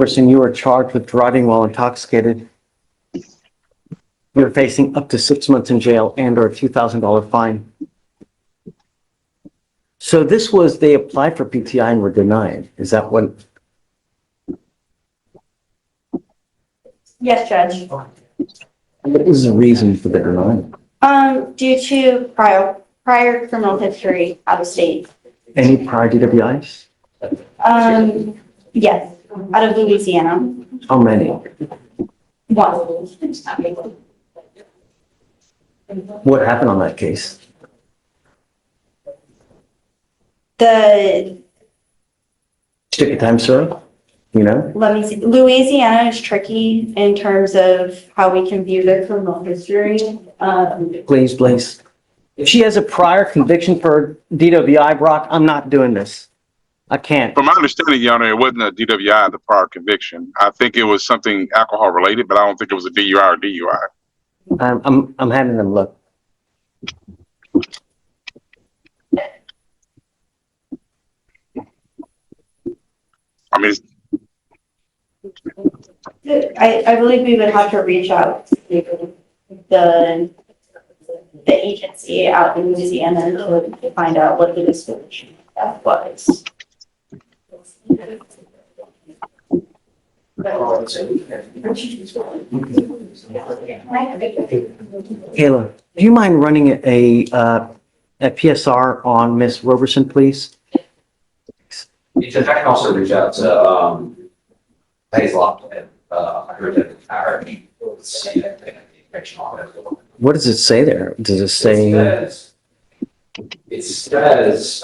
person, you are charged with driving while intoxicated. You're facing up to 6 months in jail and or a $2,000 fine. So this was, they applied for PTI and were denied. Is that what? Yes, Judge. What was the reason for the denial? Due to prior criminal history out of state. Any prior DWIs? Yes, out of Louisiana. How many? One. What happened on that case? The, Took your time, sir? You know? let me see, Louisiana is tricky in terms of how we can view their criminal history. Please, please. If she has a prior conviction for DWI, Brock, I'm not doing this. I can't. From my understanding, Your Honor, it wasn't a DWI, the prior conviction. I think it was something alcohol related, but I don't think it was a DUI or DUI. I'm having them look. I mean, I believe we would have to reach out to the agency out in Louisiana to find out what the disposition that was. Kayla, do you mind running a PSR on Miss Roberson, please? Because I can also reach out to, Hazel, I heard that see that they have the information on it. What does it say there? Does it say? It says,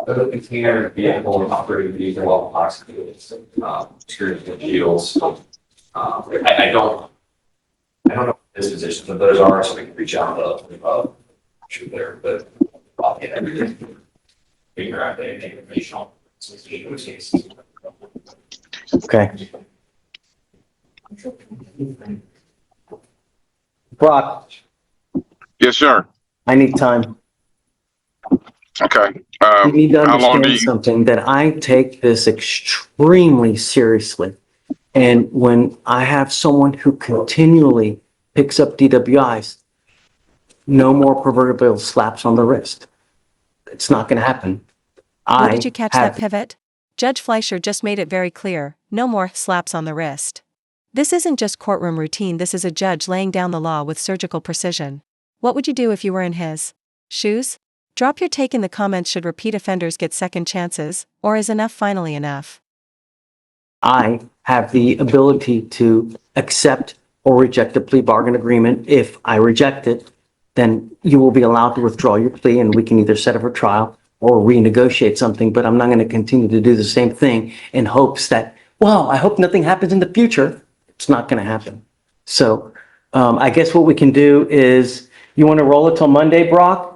the container vehicle operating vehicle while intoxicated, materials and shields. I don't know dispositions of those are, so we can reach out to, shoot there, but, yeah, figure out the information on those cases. Okay. Brock, yes, sir. I need time. Okay. You need to How long understand do you, something, that I take this extremely seriously. And when I have someone who continually picks up DWIs, no more proverbial slaps on the wrist. It's not going to happen. Where did you catch that pivot? Judge Fleischer just made it very clear, no more slaps on the wrist. This isn't just courtroom routine, this is a judge laying down the law with surgical precision. What would you do if you were in his shoes? Drop your take in the comments. Should repeat offenders get second chances, or is enough finally enough? I have the ability to accept or reject a plea bargain agreement. If I reject it, then you will be allowed to withdraw your plea and we can either set up a trial or renegotiate something, but I'm not going to continue to do the same thing in hopes that, well, I hope nothing happens in the future. It's not going to happen. So I guess what we can do is, you want to roll it till Monday, Brock?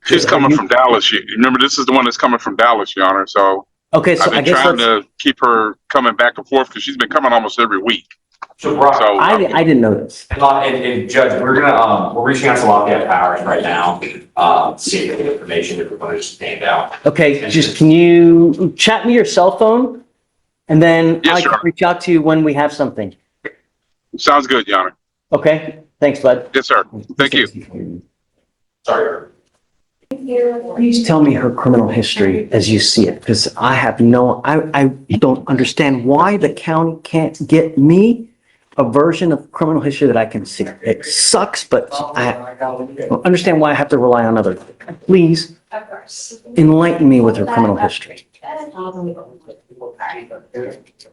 she's coming from Dallas. Remember, this is the one that's coming from Dallas, Your Honor. So Okay, so I've been trying to keep her coming back and forth because she's been coming almost every week. So, Brock, So I didn't know this. and Judge, we're reaching out to Lafayette Powers right now, see if the information if we're going to just stand out. Okay, just can you chat me your cell phone? And then Yes, I can sir. reach out to you when we have something. Sounds good, Your Honor. Okay, thanks, bud. Yes, sir. Thank you. Sorry. Please tell me her criminal history as you see it, because I don't understand why the county can't get me a version of criminal history that I can see. It sucks, but I don't understand why I have to rely on others. Please enlighten me with her criminal history.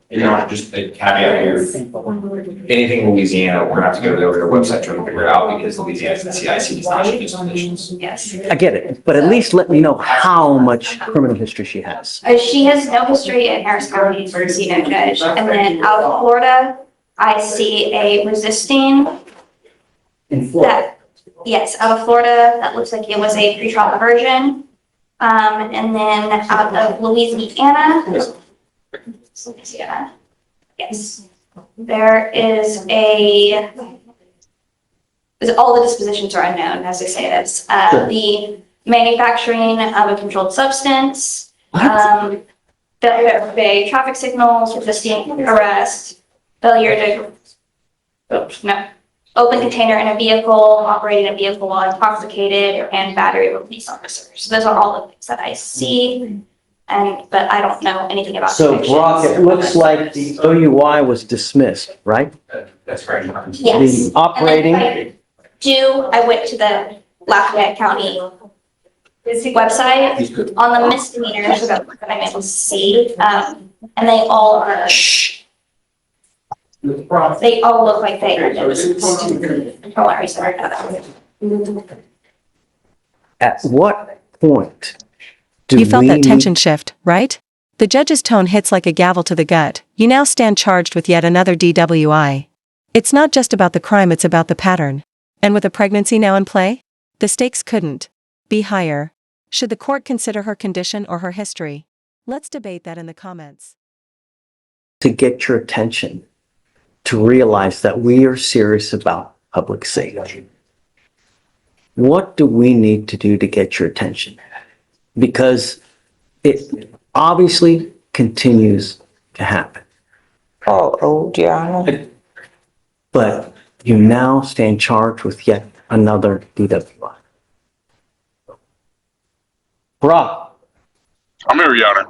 You know, just a caveat here, anything in Louisiana, we're gonna have to go to their website trying to figure it out because Louisiana's the CIC does not issue dispositions. Yes. I get it, but at least let me know how much criminal history she has. She has no history in Harris County for a casino judge. And then out of Florida, I see a resisting that, yes, out of Florida, that looks like it was a pretrial diversion. And then out of Louisiana, yes, there is all the dispositions are unknown, as I say this. The manufacturing of a controlled substance, failure to obey traffic signals, resisting arrest, failure to, oops, no, open container in a vehicle, operating a vehicle while intoxicated, and battery of a police officer. So those are all the things that I see, but I don't know anything about So convictions. Brock, it looks like the OUI was dismissed, right? That's correct, Your Honor. Yes. The operating, And then I went to the Lafayette County website on the misdemeanors that I'm able to see, and they all are, they all look like they are dismissed. From what I researched about that. at what point do You felt we that need- tension shift, right? The judge's tone hits like a gavel to the gut. You now stand charged with yet another DWI. It's not just about the crime, it's about the pattern. And with a pregnancy now in play, the stakes couldn't be higher. Should the court consider her condition or her history? Let's debate that in the comments. to get your attention to realize that we are serious about public safety? What do we need to do to get your attention? Because it obviously continues to happen. Oh, Your Honor. But you now stand charged with yet another DWI. Brock, I'm here, Your Honor.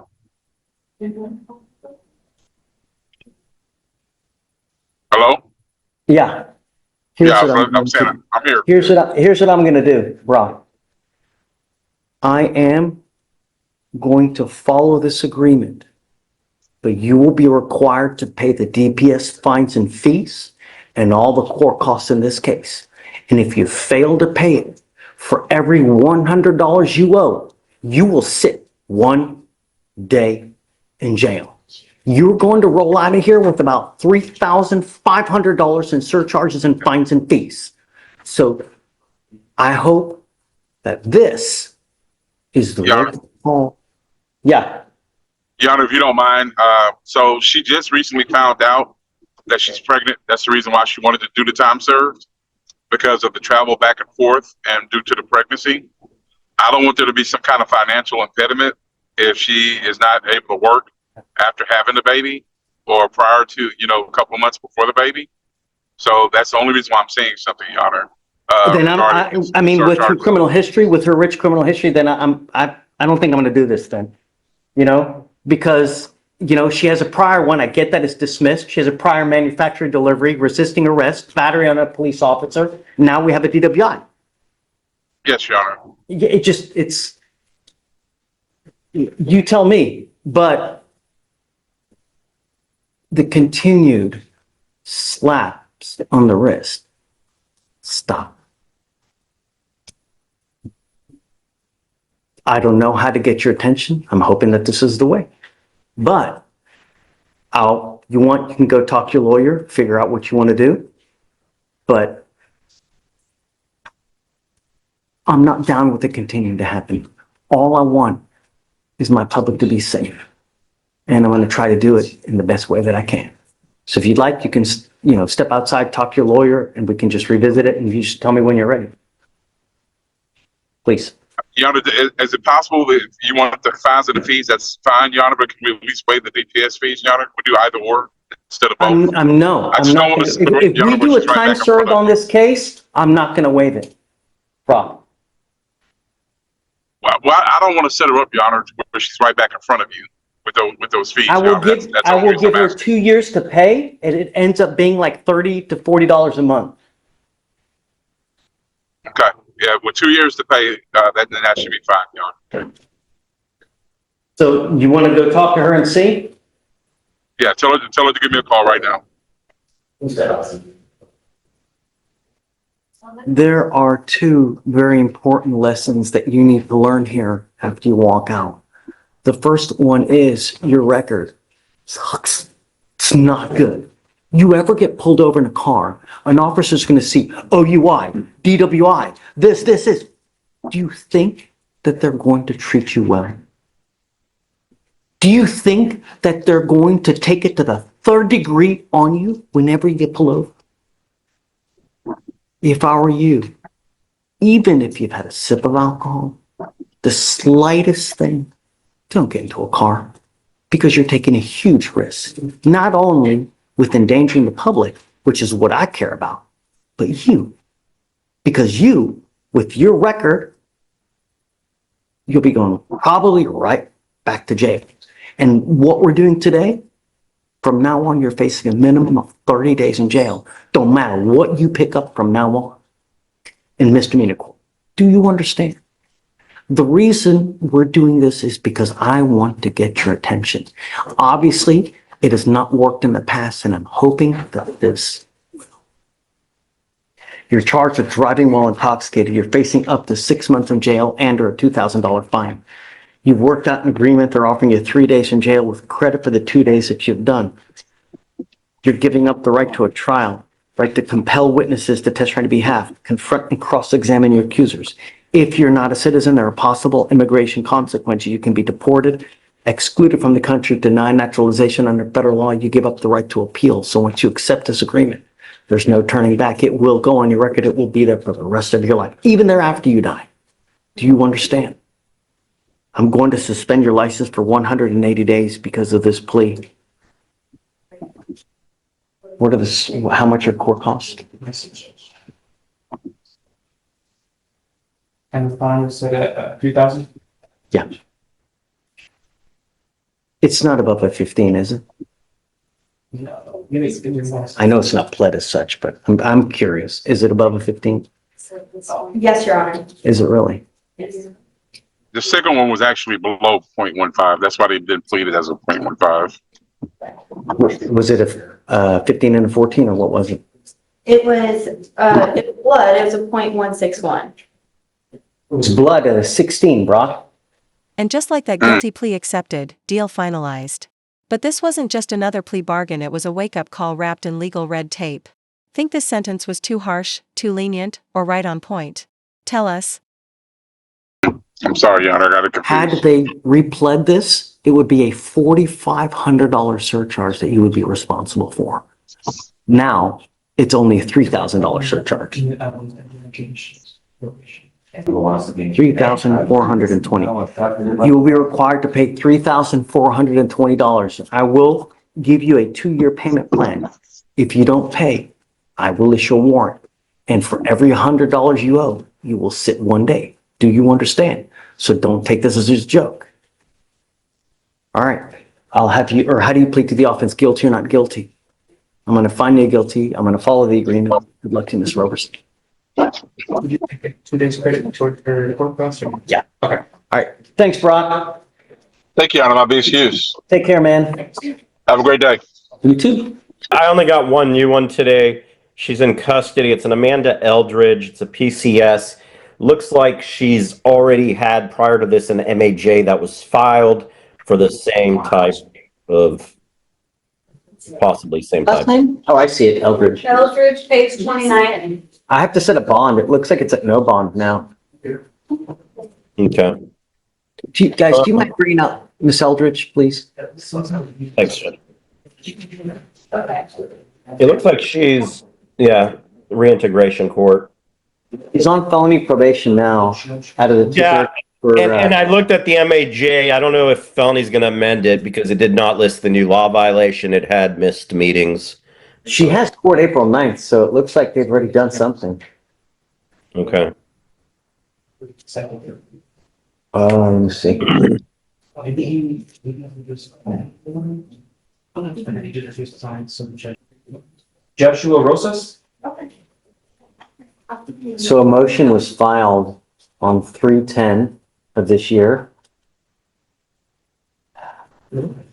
Hello? yeah. Here's Yeah, what I'm I'm saying, I'm here. Here's what I'm gonna do, Brock. I am going to follow this agreement, but you will be required to pay the DPS fines and fees and all the court costs in this case. And if you fail to pay it, for every $100 you owe, you will sit 1 day in jail. You're going to roll out of here with about $3,500 in surcharges and fines and fees. So I hope that this is the Yeah. wake call. Yeah, Your Honor, if you don't mind, so she just recently found out that she's pregnant. That's the reason why she wanted to do the time served, because of the travel back and forth and due to the pregnancy. I don't want there to be some kind of financial impediment if she is not able to work after having the baby or prior to, a couple months before the baby. So that's the only reason why I'm saying something, Your Honor. then regarding I mean, with her surcharges. criminal history, with her rich criminal history, then I don't think I'm gonna do this then. Because, she has a prior one, I get that it's dismissed. She has a prior manufactured delivery, resisting arrest, battery on a police officer. Now we have a DWI. Yes, Your Honor. You tell me, but the continued slaps on the wrist, stop. I don't know how to get your attention. I'm hoping that this is the way. But you can go talk to your lawyer, figure out what you want to do. But I'm not down with it continuing to happen. All I want is my public to be safe. And I'm going to try to do it in the best way that I can. So if you'd like, you can, step outside, talk to your lawyer, and we can just revisit it, and you just tell me when you're ready. Please. Your Honor, is it possible that if you want the fines and the fees, that's fine, Your Honor, but can we at least waive the DPS fees, Your Honor? We do either or instead of both. I'm no, I I'm just not. don't want to If interrupt we you, Your Honor, do but a she's right time back in front served of on you. this case, I'm not going to waive it. Problem. Well, I don't want to set her up, Your Honor, where she's right back in front of you with those fees. I Your will Honor. That's the I only will reason give I'm her asking. 2 years to pay, and it ends up being like $30 to $40 a month. Okay, yeah, with 2 years to pay, then that should be fine, Your Honor. So you want to go talk to her and see? Yeah, tell her to give me a call right now. There are 2 very important lessons that you need to learn here after you walk out. The first one is your record sucks. It's not good. You ever get pulled over in a car, an officer's going to see OUI, DWI, this. Do you think that they're going to treat you well? Do you think that they're going to take it to the 3rd degree on you whenever you get pulled over? If I were you, even if you've had a sip of alcohol, the slightest thing, don't get into a car. because you're taking a huge risk, not only with endangering the public, which is what I care about, but you. Because you, with your record, you'll be going probably right back to jail. And what we're doing today, from now on, you're facing a minimum of 30 days in jail. Don't matter what you pick up from now on in misdemeanor court. Do you understand? The reason we're doing this is because I want to get your attention. Obviously, it has not worked in the past, and I'm hoping that this will. You're charged with driving while intoxicated. You're facing up to 6 months in jail and or a $2,000 fine. You've worked out an agreement. They're offering you 3 days in jail with credit for the 2 days that you've done. You're giving up the right to a trial, right to compel witnesses to testify on your behalf, confront and cross-examine your accusers. If you're not a citizen, there are possible immigration consequences. You can be deported, excluded from the country, denied naturalization under federal law. You give up the right to appeal. So once you accept this agreement, there's no turning back. It will go on your record. It will be there for the rest of your life, even thereafter you die. Do you understand? I'm going to suspend your license for 180 days because of this plea. What are the, how much your court cost? And the fine was set at 3,000? Yeah. It's not above a 15, is it? No. It was less. I know it's not pled as such, but I'm curious. Is it above a 15? Yes, Your Honor. Is it really? Yes. The second one was actually below 0.15. That's why they've been pleaded as a 0.15. Was it a 15 and a 14 or what was it? It was blood. It was a .161. It was blood at a 16, Brock. And just like that guilty plea accepted, deal finalized. But this wasn't just another plea bargain, it was a wake-up call wrapped in legal red tape. Think this sentence was too harsh, too lenient, or right on point? Tell us. I'm sorry, Your Honor, I got it Had confused. they repled this, it would be a $4,500 surcharge that you would be responsible for. Now, it's only a $3,000 surcharge. 3,420. You will be required to pay $3,420. I will give you a 2-year payment plan. If you don't pay, I will issue a warrant. And for every $100 you owe, you will sit 1 day. Do you understand? So don't take this as a joke. All right. I'll have you, or how do you plead to the offense? Guilty or not guilty? I'm going to find you guilty. I'm going to follow the agreement. Good luck to you, Ms. Roberson. Would you take 2 days credit toward your court costs? Yeah. Okay. All right. Thanks, Brock. Thank you, Your Honor. I'll be excused. Take care, man. Have a great day. You too. I only got one new one today. She's in custody. It's an Amanda Eldridge. It's a PCS. Looks like she's already had prior to this an MAJ that was filed for the same type of, possibly same Last type. name? Oh, I see it, Eldridge. Eldridge, page 29. I have to set a bond. It looks like it's at no bond now. Okay. Do you mind bringing up Miss Eldridge, please? Thanks, Judge. Okay. It looks like she's, yeah, reintegration court. He's on felony probation now out of the Yeah, for, and I looked at the MAJ. I don't know if felony's going to amend it because it did not list the new law violation. It had missed meetings. she has court April 9th, so it looks like they've already done something. Okay. Let me see. Joshua Rosas? So a motion was filed on 3/10 of this year. I'm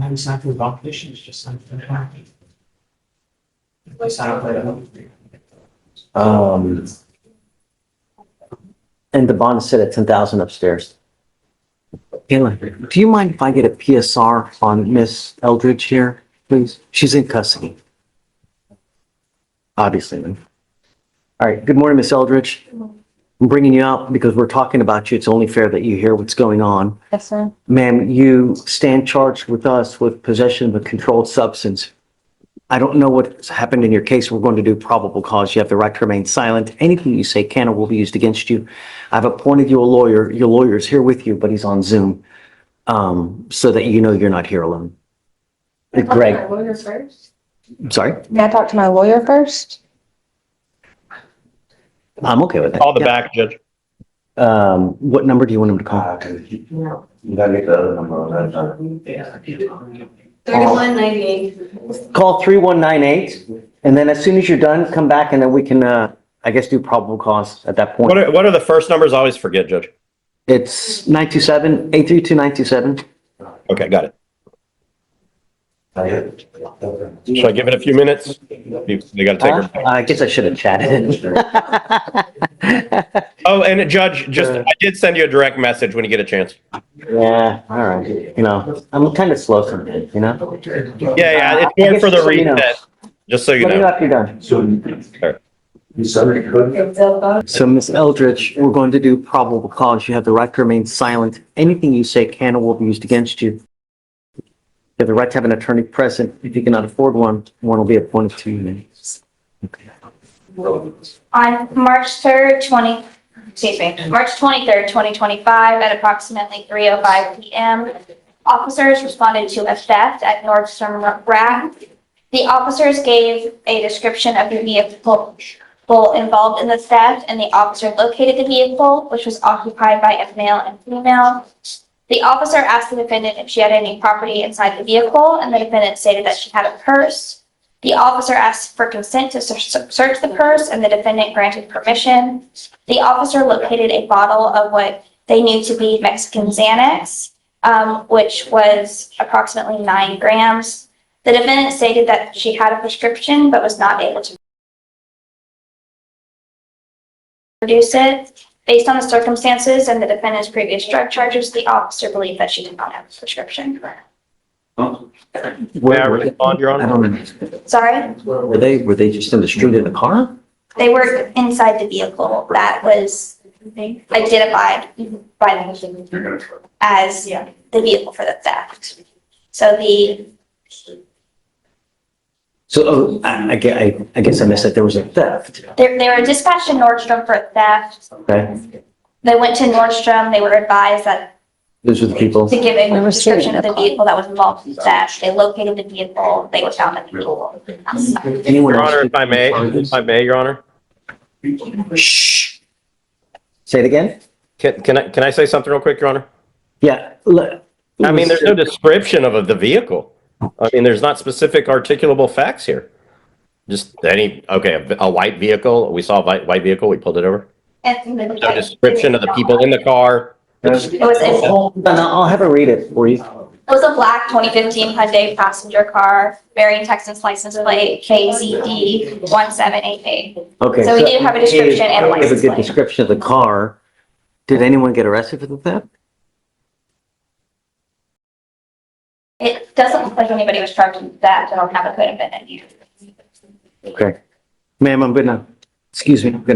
having signed for the bond condition, it's just signed for the bond. I sign up for it. And the bond is set at 10,000 upstairs. Kayla, do you mind if I get a PSR on Miss Eldridge here, please? She's in custody. Obviously, man. All right, good morning, Miss Eldridge. I'm bringing you out because we're talking about you. It's only fair that you hear what's going on. Yes, sir. Ma'am, you stand charged with us with possession of a controlled substance. I don't know what's happened in your case. We're going to do probable cause. You have the right to remain silent. Anything you say can or will be used against you. I've appointed you a lawyer. Your lawyer is here with you, but he's on Zoom. so that you know you're not here alone. Greg, Lawyer first? I'm sorry, May I talk to my lawyer first? I'm okay with that. Call the Yeah. back, Judge. What number do you want him to call? You gotta get the other number on that. 3198. Call 3198, and then as soon as you're done, come back and then we can, I guess, do probable cause at that point. What are the first numbers? I always forget, Judge. It's 927, 832-927. Okay, got it. Should I give it a few minutes? They gotta take her. I guess I should have chatted. Oh, and Judge, I did send you a direct message when you get a chance. Yeah, all right. You know, I'm kind of slow sometimes, you know? Yeah, it's more for the reset, just so you Let me know know. after you're done. So you said it could? So, Ms. Eldridge, we're going to do probable cause. You have the right to remain silent. Anything you say can or will be used against you. You have the right to have an attorney present. If you cannot afford one, one will be appointed to you. Okay. On March 3rd, March 23rd, 2025, at approximately 3:05 p.m., officers responded to a theft at Nordstrom Rack. The officers gave a description of the vehicle involved in the theft, and the officer located the vehicle, which was occupied by a male and female. The officer asked the defendant if she had any property inside the vehicle, and the defendant stated that she had a purse. The officer asked for consent to search the purse, and the defendant granted permission. The officer located a bottle of what they knew to be Mexican Xanax, which was approximately 9 grams. The defendant stated that she had a prescription, but was not able to produce it. Based on the circumstances and the defendant's previous drug charges, the officer believed that she did not have a prescription. May I respond, Your Honor? I don't know. Sorry? Were they just in the street in the car? They were inside the vehicle that was identified by them as the vehicle for the theft. So I guess I missed that there was a theft. they were dispatched to Nordstrom for a theft. Okay. They went to Nordstrom. They were advised that Those are the people. to give a We were description sitting of in the the vehicle that was involved in the theft. They located the vehicle. They were found in the vehicle. Anyone Your else? Honor, if I may, Your Honor? Shh. Say it again? Can I say something real quick, Your Honor? Yeah. I mean, there's no description of the vehicle. I mean, there's not specific articulable facts here. Just a white vehicle. We saw a white vehicle. We pulled it over. And No description of the people in the car. It I'll have her read it for you. was a black 2015 Hyundai passenger car bearing Texas license plate KZD 1788. Okay. So we do have a description and a Give a license good plate. description of the car. Did anyone get arrested for the theft? It doesn't look like anybody was charged with that. I don't have a code of it in here. Okay. Ma'am, I'm gonna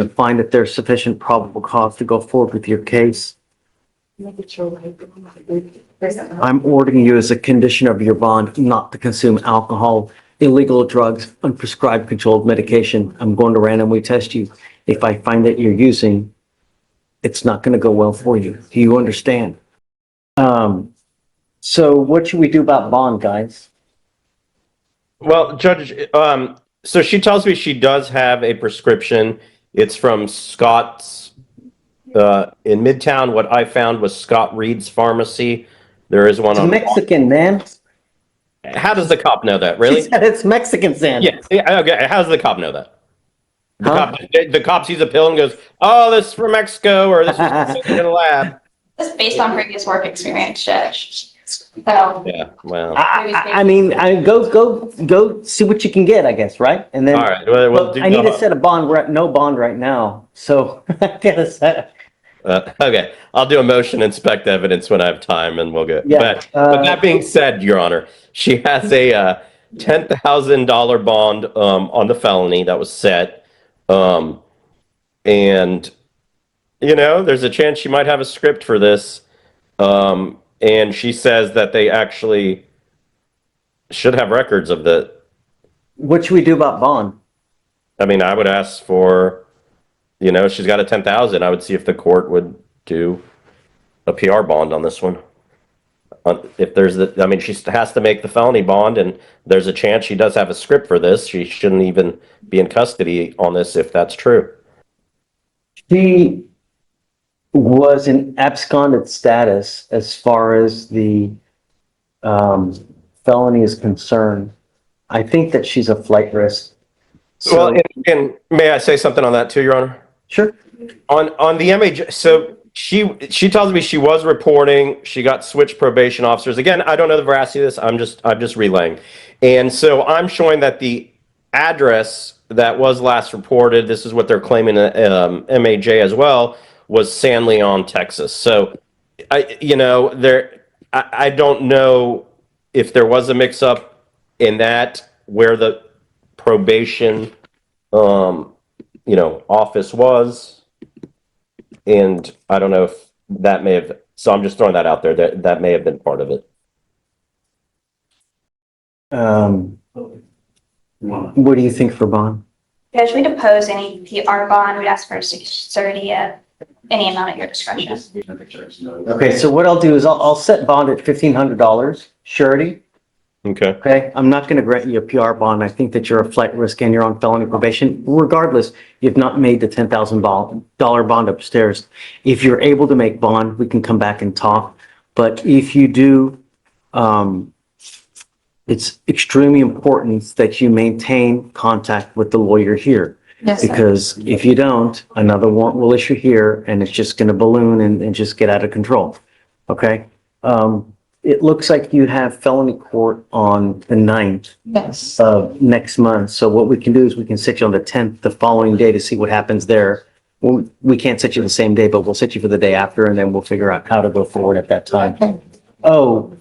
find that there's sufficient probable cause to go forward with your case. I'm ordering you as a condition of your bond not to consume alcohol, illegal drugs, unprescribed controlled medication. I'm going to randomly test you. If I find that you're using, it's not going to go well for you. Do you understand? So what should we do about bond, guys? Well, Judge, so she tells me she does have a prescription. It's from Scott's, in Midtown. What I found was Scott Reed's Pharmacy. There is one It's on. Mexican, man. How does the cop know that? She Really? said it's Mexican, Sam. Yeah. Okay. How does the cop know that? Huh? The cop sees a pill and goes, "Oh, this is from Mexico," or "This is in the lab." This is based on previous work experience, Judge. So Yeah. Well. I mean, go see what you can get, I guess, right? And then, All right. Well, well, I need to set a bond, no bond right now. So I gotta set. Okay, I'll do a motion, inspect evidence when I have time, and we'll go. Yeah, But that being said, Your Honor, she has a $10,000 bond on the felony that was set, and there's a chance she might have a script for this, and she says that they actually should have records of that. What should we do about bond? I mean, I would ask for, she's got a 10,000. I would see if the court would do a PR bond on this one. if there's I mean, she has to make the felony bond, and there's a chance she does have a script for this. She shouldn't even be in custody on this if that's true. She was in absconded status as far as the felony is concerned. I think that she's a flight risk. Well, and may I say something on that too, Your Honor? Sure. On the MAJ, so she tells me she was reporting. She got switched probation officers. Again, I don't know the veracity of this. I'm just relaying, and so I'm showing that the address that was last reported, this is what they're claiming, MAJ as well, was San Leon, Texas. So, I don't know if there was a mix-up in that where the probation, office was, and I don't know if that may have. So I'm just throwing that out there. That may have been part of it. What do you think for bond? Judge, we'd oppose any PR bond. We'd ask for a security of any amount at your discretion. Okay, so what I'll do is I'll set bond at $1,500 surety. Okay. Okay, I'm not going to grant you a PR bond. I think that you're a flight risk and you're on felony probation. Regardless, you've not made the $10,000 bond upstairs. If you're able to make bond, we can come back and talk. But if you do, it's extremely important that you maintain contact with the lawyer here. Yes, sir. Because if you don't, another warrant will issue here and it's just going to balloon and just get out of control. Okay? It looks like you have felony court on the 9th Yes. of next month. So what we can do is we can set you on the 10th, the following day, to see what happens there. We can't set you the same day, but we'll set you for the day after, and then we'll figure out how to go forward at that time. Okay. Oh,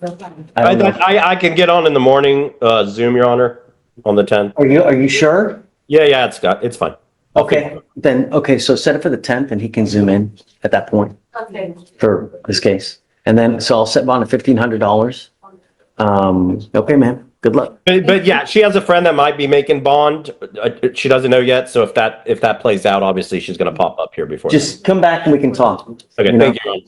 I don't know. I can get on in the morning, Zoom, Your Honor, on the 10th. Are you sure? Yeah, it's fine. Okay, so set it for the 10th and he can zoom in at that point Okay. for this case. And then, so I'll set bond at $1,500. Okay, man, good luck. But yeah, she has a friend that might be making bond. She doesn't know yet. So if that plays out, obviously she's going to pop up here before. Just come back and we can talk. Okay, you know? thank you.